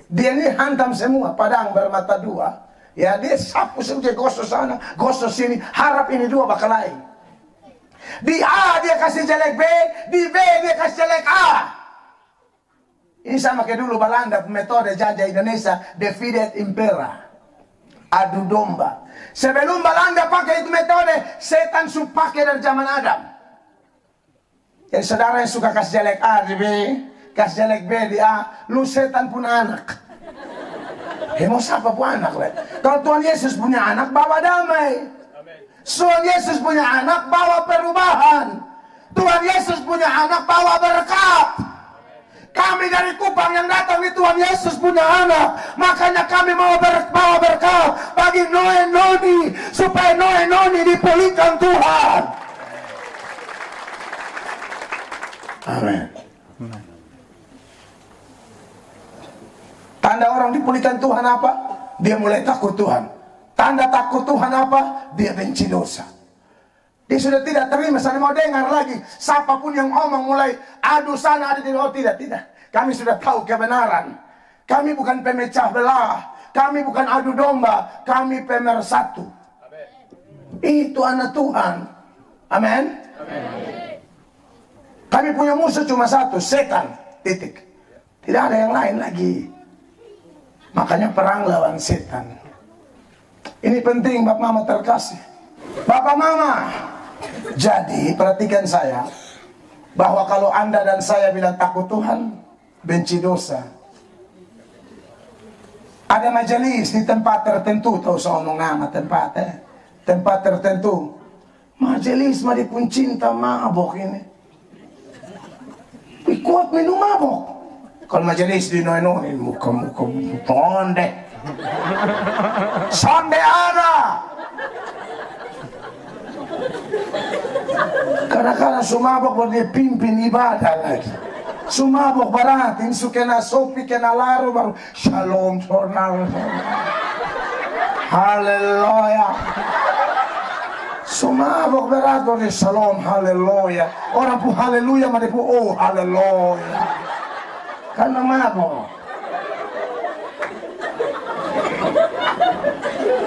Dia ini hantam semua, padang bermata dua. Ya, dia sapu saja, gosok sana, gosok sini. Harap ini dua bakal lain. Di A dia kasih jelek B, di B dia kasih jelek A. Ini sama kayak dulu Belanda, metode jajah Indonesia, divide impera. Adu domba. Sebelum Belanda pakai itu metode, setan sudah pakai dari zaman Adam. Jadi saudara yang suka kasih jelek A di B, kasih jelek B di A, lu setan punya anak. Mau siapa pun anak lah. Kalau Tuhan Yesus punya anak, bawa damai. Tuhan Yesus punya anak, bawa perubahan. Tuhan Yesus punya anak, bawa berkat. Kami dari Kupang yang datang di Tuhan Yesus punya anak. Makanya kami mau bawa berkat bagi Noe Noni, supaya Noe Noni dipulihkan Tuhan. Amin. Tanda orang dipulihkan Tuhan apa? Dia mulai takut Tuhan. Tanda takut Tuhan apa? Dia benci dosa. Dia sudah tidak terima, saya mau dengar lagi. Siapapun yang omong mulai adu sana, adu sini. Oh tidak. Kami sudah tahu kebenaran. Kami bukan pemecah belah. Kami bukan adu domba. Kami pemersatu. Itu anak Tuhan. Amin. Kami punya musuh cuma satu, setan. Titik. Tidak ada yang lain lagi. Makanya perang lawan setan. Ini penting Bapak Mama terkasih. Bapak Mama, jadi perhatikan saya, bahwa kalau Anda dan saya bilang takut Tuhan, benci dosa. Ada majelis di tempat tertentu, tahu saya ngomong nama tempatnya, tempat tertentu. Majelis mari pun cinta mabok ini. Kuat minum mabok. Kalau majelis di Noe muka-muka tonde. Sonde ada. Kadang-kadang sumabok baru dia pimpin ibadah lagi. Sumabok baratin, sukena sopi, kena laro baru shalom tornal. Haleluya. Sumabok berat baru shalom haleluya. Orang pun haleluya, mereka pun oh haleluya. Karena mabok.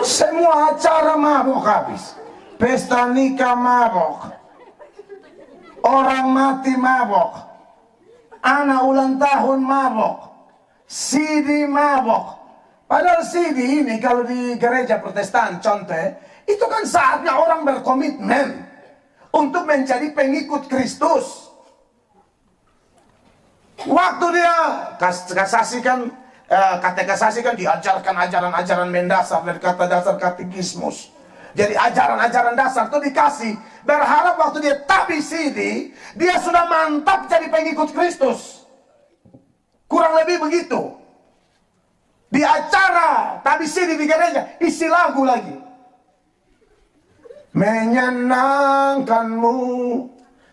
Semua acara mabok habis. Pesta nikah mabok. Orang mati mabok. Anak ulang tahun mabok. CD mabok. Padahal CD ini kalau di gereja Protestan contoh, itu kan saatnya orang berkomitmen untuk menjadi pengikut Kristus. Waktu dia kasasikan katekisasi kan diajarkan ajaran-ajaran mendasar dari kata dasar katekismus. Jadi ajaran-ajaran dasar itu dikasih. Berharap waktu dia tabis CD, dia sudah mantap jadi pengikut Kristus. Kurang lebih begitu. Di acara tabis CD di gereja, isi lagu lagi. Menyenangkanmu,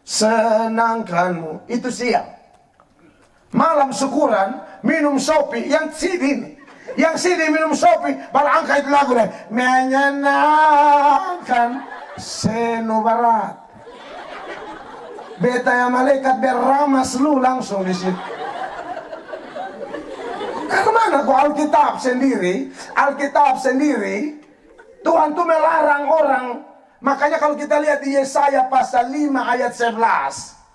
senangkanmu. Itu siang. Malam syukuran, minum sopi, yang CD ini. Yang CD minum sopi, baru angkat itu lagu deh. Menyenangkan senubarat. Beta yang malaikat beramas lu langsung di situ. Karena mana kok Alkitab sendiri, Tuhan tuh melarang orang. Makanya kalau kita lihat di Yesaya pasal 5 ayat 11.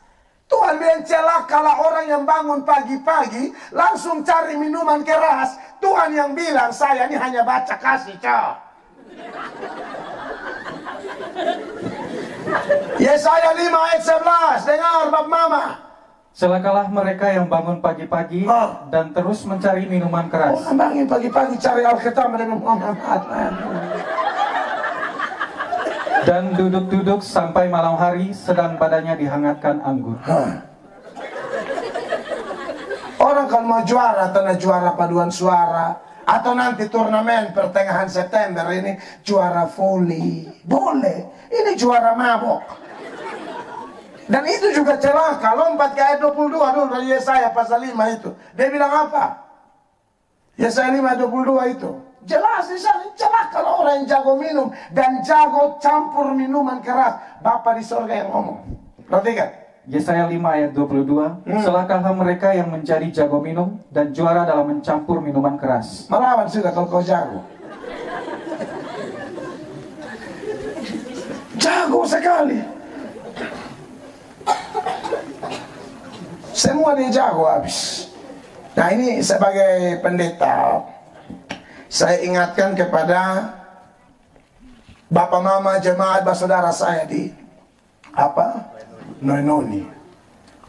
Tuhan bilang celakalah orang yang bangun pagi-pagi langsung cari minuman keras. Tuhan yang bilang saya ini hanya baca kasih cah. Yesaya 5 ayat 11. Dengar Bapak Mama. Celakalah mereka yang bangun pagi-pagi dan terus mencari minuman keras. Oh, bangun pagi-pagi cari Alkitab minum dan duduk-duduk sampai malam hari sedang badannya dihangatkan anggur. Orang kalau mau juara, atau juara paduan suara, atau nanti turnamen pertengahan September ini juara voli, boleh. Ini juara mabok. Dan itu juga celaka. Lompat ke ayat 22 dulu dari Yesaya pasal 5 itu. Dia bilang apa? Yesaya 5 ayat 22 itu. Jelas di sana, celaka kalau orang yang jago minum dan jago campur minuman keras. Bapa di sorga yang ngomong. Perhatikan. Yesaya 5 ayat 22. Celakalah mereka yang menjadi jago minum dan juara dalam mencampur minuman keras. Melawan sudah kalau kau jago. Jago sekali. Semua dia jago habis. Nah, ini sebagai pendeta, saya ingatkan kepada bapak mama jemaat saudara saya di Noni.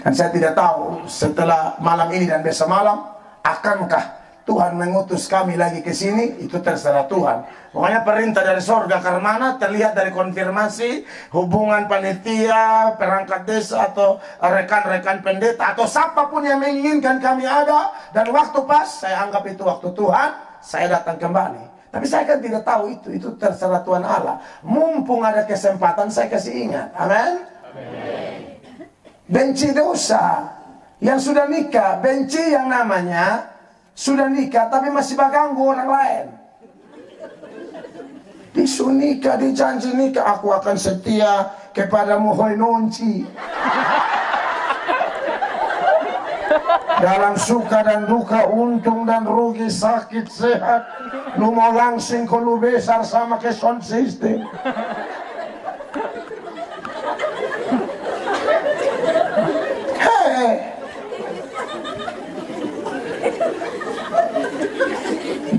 Dan saya tidak tahu setelah malam ini dan besok malam akankah Tuhan mengutus kami lagi ke sini, itu terserah Tuhan. Pokoknya perintah dari sorga karena mana terlihat dari konfirmasi hubungan panitia, perangkat desa atau rekan-rekan pendeta atau siapapun yang menginginkan kami ada, dan waktu pas saya anggap itu waktu Tuhan, saya datang kembali. Tapi saya kan tidak tahu itu terserah Tuhan Allah. Mumpung ada kesempatan saya kasih ingat. Amin. Benci dosa yang sudah nikah, benci yang namanya sudah nikah tapi masih mengganggu orang lain. Disu nikah, dijanji nikah, aku akan setia kepadamu hoi nonci. Dalam suka dan duka, untung dan rugi, sakit sehat, lu mau langsing kau lu besar sama ke sound system.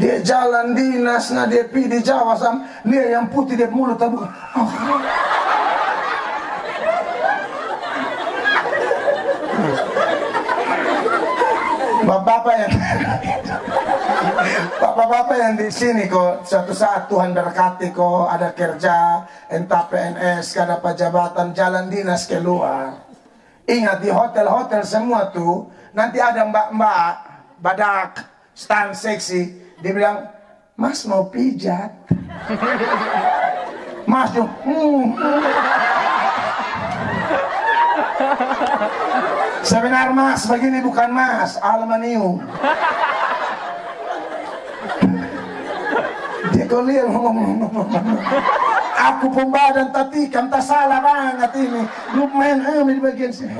Dia jalan dinas, nah dia pergi di Jawa sam, lihat yang putih dia mulut tabu. Bapak-bapak yang di sini kok suatu saat Tuhan berkati kok ada kerja, entah PNS, ada jabatan, jalan dinas keluar. Ingat di hotel-hotel semua tuh nanti ada mbak-mbak badak stand seksi. Dia bilang, Mas mau pijat? Mas tuh, sebenar Mas, begini bukan Mas, aluminium. Dia kau lihat ngomong, aku pembadan tatikan, tak salah banget ini. Lu main di bagian sini.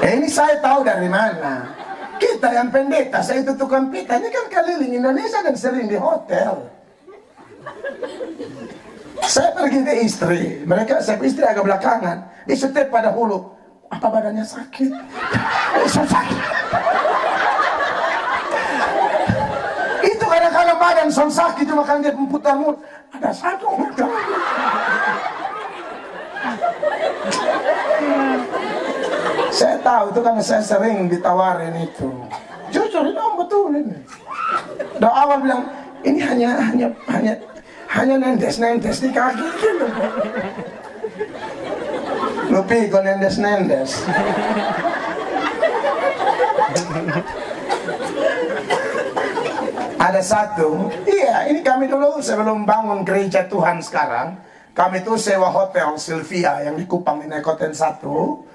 Ini saya tahu dari mana. Kita yang pendeta, saya itu tukang pita, ini kan keliling Indonesia dan sering di hotel. Saya pergi ke istri, saya istri agak belakangan, dia setiap pada hulu, apa badannya sakit? Sakit. Itu kadang-kadang badan sakit, cuma kan dia memputar mulut, ada satu. Saya tahu itu karena saya sering ditawarin itu. Jujur ini betul ini. Doa awal bilang ini hanya nendes di kaki gitu. Lupi kok nendes. Ada satu, iya ini kami dulu sebelum bangun gereja Tuhan sekarang, kami tuh sewa hotel Sylvia yang di Kupang di Nekoten 1.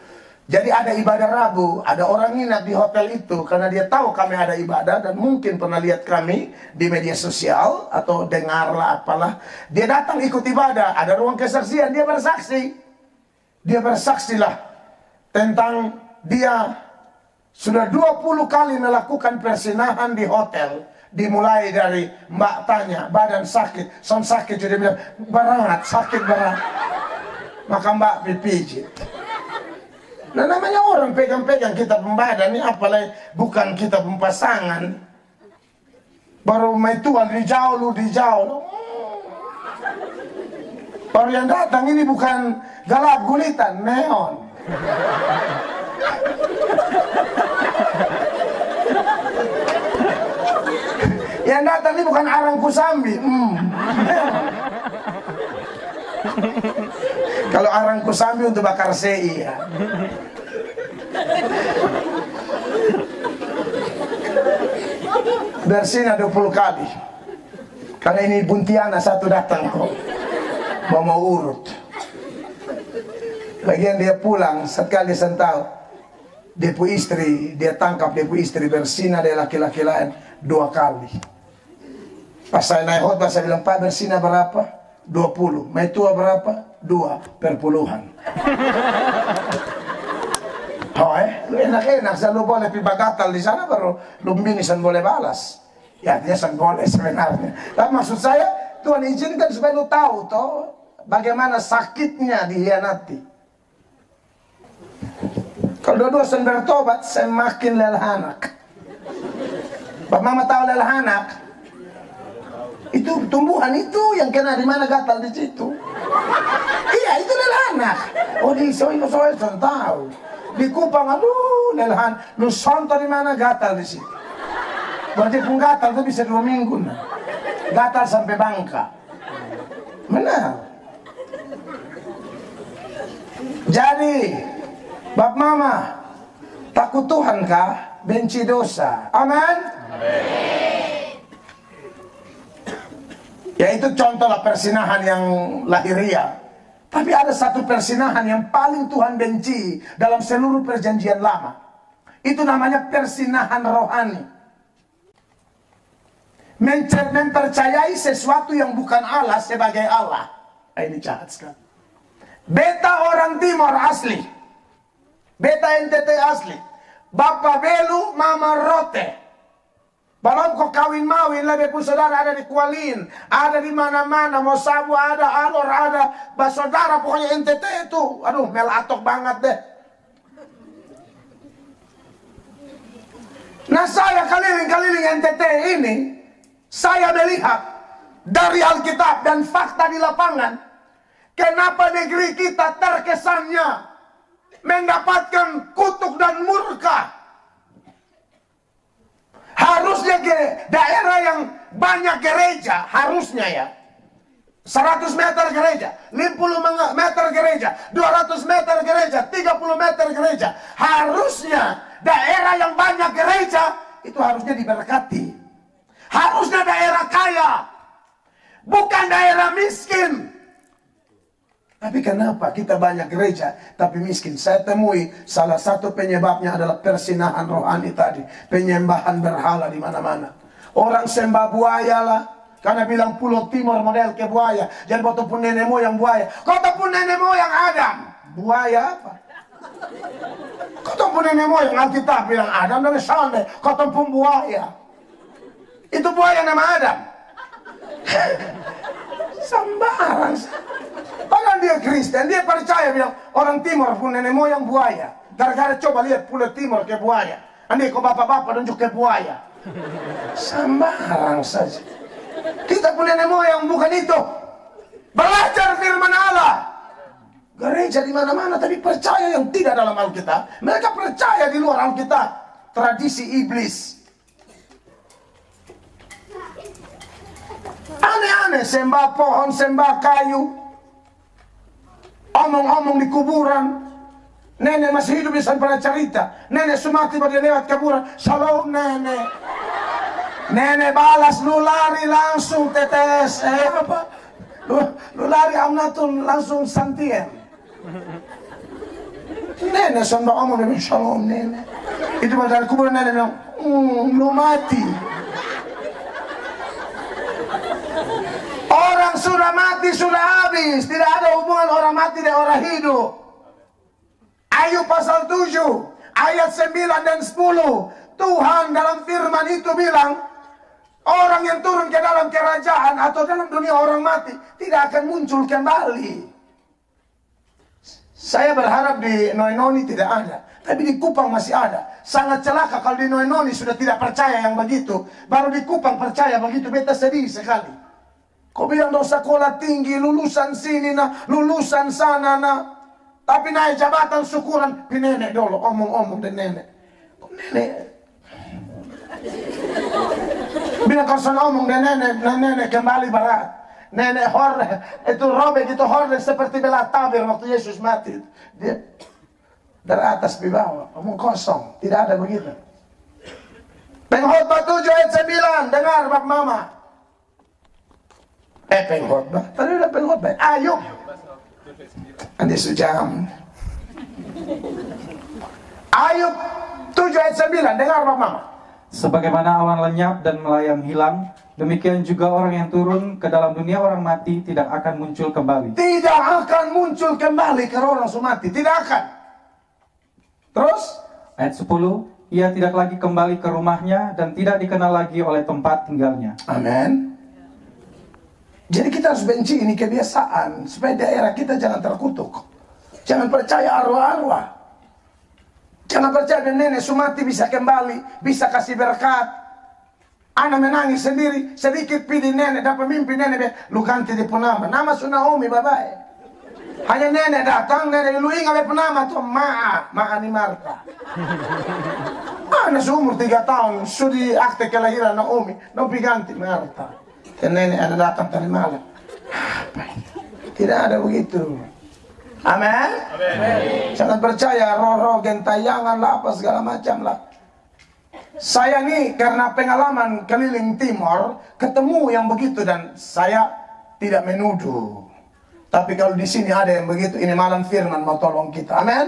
Jadi ada ibadah Rabu, ada orang nginap di hotel itu karena dia tahu kami ada ibadah dan mungkin pernah lihat kami di media sosial atau dengarlah apalah. Dia datang ikut ibadah, ada ruang kesaksian, dia bersaksi. Dia bersaksilah tentang dia sudah 20 kali melakukan persinahan di hotel. Dimulai dari mbak tanya, badan sakit, sakit, jadi bilang, berat, sakit berat. Maka mbak dipijit. Nah namanya orang pegang-pegang kita pembadan ini apalagi bukan kita pasangan. Baru main Tuhan dijauh. Baru yang datang ini bukan galap gulitan, neon. Yang datang ini bukan arang kusambi. Kalau arang kusambi untuk bakar sei ya. Bersihnya 20 kali. Karena ini buntiana satu datang kok. Mau urut. Bagian dia pulang, sekali tahu dia pu istri, dia tangkap dia pu istri bersina dari laki-laki lain 2 kali. Pas saya naik khotbah, saya bilang, Pak, bersina berapa? 20. Mai tua berapa? 2 per puluhan. Oh lu enak-enak, saya lu boleh pi bagatal di sana, baru lu binisan boleh balas. Ya artinya san boleh sebenarnya. Tapi maksud saya, Tuhan izinkan supaya lu tahu toh bagaimana sakitnya dihianati. Kalau dua-dua sen bertobat, saya makin lelahanak. Pak Mama tahu lelahanak? Itu tumbuhan itu yang kena di mana gatal di situ. Iya, itu lelahanak. Oh di soal tahu. Di Kupang, aduh lelahan. Lu sonto di mana gatal di situ. Berarti pun gatal itu bisa 2 minggu. Nah. Gatal sampai Bangka. Benar. Jadi, Bap Mama, takut Tuhan kah? Benci dosa. Amin? Ya itu contohlah persinahan yang lahiriah. Tapi ada satu persinahan yang paling Tuhan benci dalam seluruh perjanjian lama. Itu namanya persinahan rohani. Mempercayai sesuatu yang bukan Allah sebagai Allah. Ini jahat sekali. Beta orang Timor asli. Beta NTT asli. Bapak Belu, Mama Rote. Balon kok kawin-mawin, lebih pun saudara ada di Kualin, ada di mana-mana, mau Sabu ada, Alor ada, saudara pokoknya NTT itu, aduh melatok banget deh. Nah saya keliling-keliling NTT ini, saya melihat dari Alkitab dan fakta di lapangan, kenapa negeri kita terkesannya mendapatkan kutuk dan murka. Harusnya daerah yang banyak gereja, harusnya ya 100 meter gereja, 50 meter gereja, 200 meter gereja, 30 meter gereja. Harusnya daerah yang banyak gereja itu harusnya diberkati. Harusnya daerah kaya, bukan daerah miskin. Tapi kenapa kita banyak gereja tapi miskin? Saya temui salah satu penyebabnya adalah persinahan rohani tadi. Penyembahan berhala di mana-mana. Orang sembah buaya lah. Karena bilang Pulau Timur model ke buaya. Jangan kau pun nenek moyang buaya. Kau pun nenek moyang Adam. Buaya apa? Kau pun nenek moyang Alkitab bilang Adam dari sana. Kau pun buaya. Itu buaya nama Adam. Sembarang. Padahal dia Kristen, dia percaya bilang orang Timur pun nenek moyang buaya. Gara-gara coba lihat Pulau Timur ke buaya. Andai kau bapak-bapak tunjuk ke buaya. Sembarang saja. Kita pun nenek moyang bukan itu. Belajar firman Allah. Gereja di mana-mana tapi percaya yang tidak dalam Alkitab. Mereka percaya di luar Alkitab. Tradisi iblis. Aneh-aneh, sembah pohon, sembah kayu. Omong-omong di kuburan. Nenek masih hidup bisa pernah cerita. Nenek sumati pada lewat kuburan. Shalom nenek. Nenek balas, lu lari langsung tetes. Apa? Lu lari amnatun langsung santien. Nenek sambil omong dengan shalom nenek. Itu pada kuburan nenek bilang, lu mati. Orang sudah mati, sudah habis. Tidak ada hubungan orang mati dan orang hidup. Ayub pasal 7, ayat 9 dan 10. Tuhan dalam firman itu bilang, orang yang turun ke dalam kerajaan atau dalam dunia orang mati tidak akan muncul kembali. Saya berharap di Noenoni tidak ada. Tapi di Kupang masih ada. Sangat celaka kalau di Noenoni sudah tidak percaya yang begitu. Baru di Kupang percaya begitu. Beta sedih sekali. Kau bilang dosa sekolah tinggi, lulusan sini nah, lulusan sana nah. Tapi naik jabatan syukuran, pi nenek dulu, omong-omong dan nenek. Kok nenek? Bila kau sana omong dan nenek kembali berat. Nenek horde, itu robek, itu horde seperti bela tabir waktu Yesus mati. Dia dari atas di bawah, omong kosong, tidak ada begitu. Pengkhotbah 7 ayat 9, dengar Bapak Mama. Pengkhotbah, tadi udah pengkhotbah. Ayub. Andi sejam. Ayub 7 ayat 9, dengar Bapak Mama. Sebagaimana awan lenyap dan melayang hilang, demikian juga orang yang turun ke dalam dunia orang mati tidak akan muncul kembali. Tidak akan muncul kembali ke orang mati, tidak akan. Terus Ayat 10, ia tidak lagi kembali ke rumahnya dan tidak dikenal lagi oleh tempat tinggalnya. amin. Jadi kita harus benci ini kebiasaan supaya daerah kita jangan terkutuk. Jangan percaya arwah-arwah. Jangan percaya nenek sumati bisa kembali, bisa kasih berkat. Anak menangis sendiri, sedikit pilih nenek, dapat mimpi nenek, lu ganti di nama. Nama su Naomi, babai. Hanya nenek datang, nenek lu ingat nama tuh, Maani Marta. Anak seumur 3 tahun, sudah akte kelahiran Naomi, Naomi ganti Marta. Dan nenek ada datang tadi malam. Tidak ada begitu. Amin. Jangan percaya roh-roh gentayangan lah apa segala macam lah. Saya nih karena pengalaman keliling timur ketemu yang begitu dan saya tidak menuduh. Tapi kalau di sini ada yang begitu, ini malam firman mau tolong kita. Amin.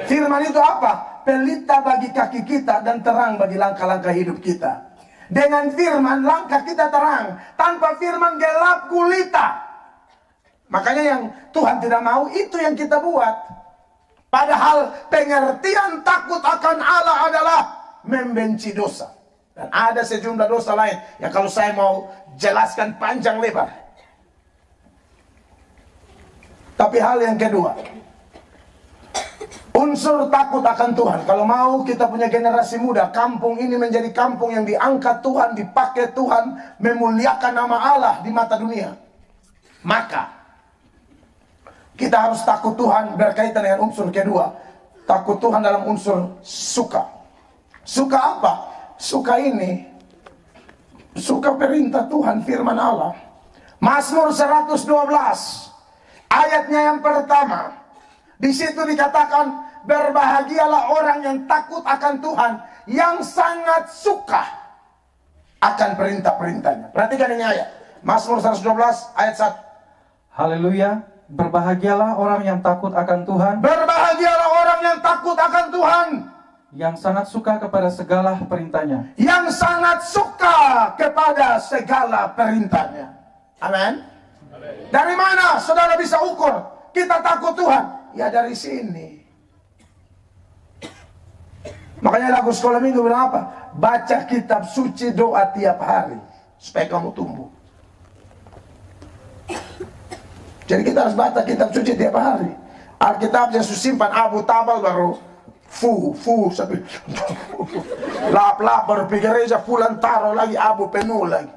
Firman itu apa? Pelita bagi kaki kita dan terang bagi langkah-langkah hidup kita. Dengan firman langkah kita terang, tanpa firman gelap gulita. Makanya yang Tuhan tidak mau itu yang kita buat. Padahal pengertian takut akan Allah adalah membenci dosa. Dan ada sejumlah dosa lain yang kalau saya mau jelaskan panjang lebar. Tapi hal yang kedua, unsur takut akan Tuhan. Kalau mau kita punya generasi muda, kampung ini menjadi kampung yang diangkat Tuhan, dipakai Tuhan, memuliakan nama Allah di mata dunia, maka kita harus takut Tuhan berkaitan dengan unsur kedua. Takut Tuhan dalam unsur suka. Suka apa? Suka ini, suka perintah Tuhan, firman Allah. Mazmur 112 ayatnya yang pertama. Di situ dikatakan, berbahagialah orang yang takut akan Tuhan, yang sangat suka akan perintah-perintahnya. Perhatikan ini ayat. Mazmur 112 ayat 1. Haleluya. Berbahagialah orang yang takut akan Tuhan. Berbahagialah orang yang takut akan Tuhan, yang sangat suka kepada segala perintahnya. yang sangat suka kepada segala perintahnya. Amin. Dari mana saudara bisa ukur kita takut Tuhan? Ya dari sini. Makanya lagu sekolah minggu bilang apa? Baca kitab suci, doa tiap hari supaya kamu tumbuh. Jadi kita harus baca kitab suci tiap hari. Alkitab yang simpan abu tabal baru sampai lap baru pergi gereja pulang taruh lagi abu penuh lagi.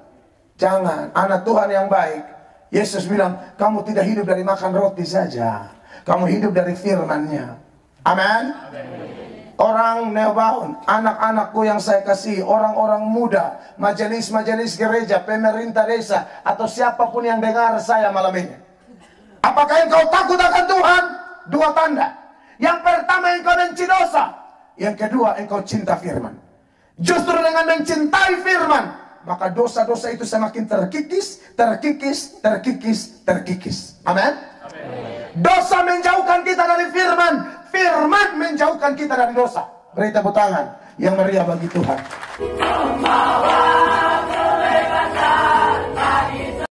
Jangan, anak Tuhan yang baik. Yesus bilang, kamu tidak hidup dari makan roti saja, kamu hidup dari firman-Nya. Amin. Orang neobaun, anak-anakku yang saya kasih, orang-orang muda, majelis-majelis gereja, pemerintah desa, atau siapapun yang dengar saya malam ini. Apakah engkau takut akan Tuhan? 2 tanda. Yang pertama, engkau benci dosa. Yang kedua, engkau cinta firman. Justru dengan mencintai firman, maka dosa-dosa itu semakin terkikis. Amin. Dosa menjauhkan kita dari firman, firman menjauhkan kita dari dosa. Beri tepuk tangan yang meriah bagi Tuhan.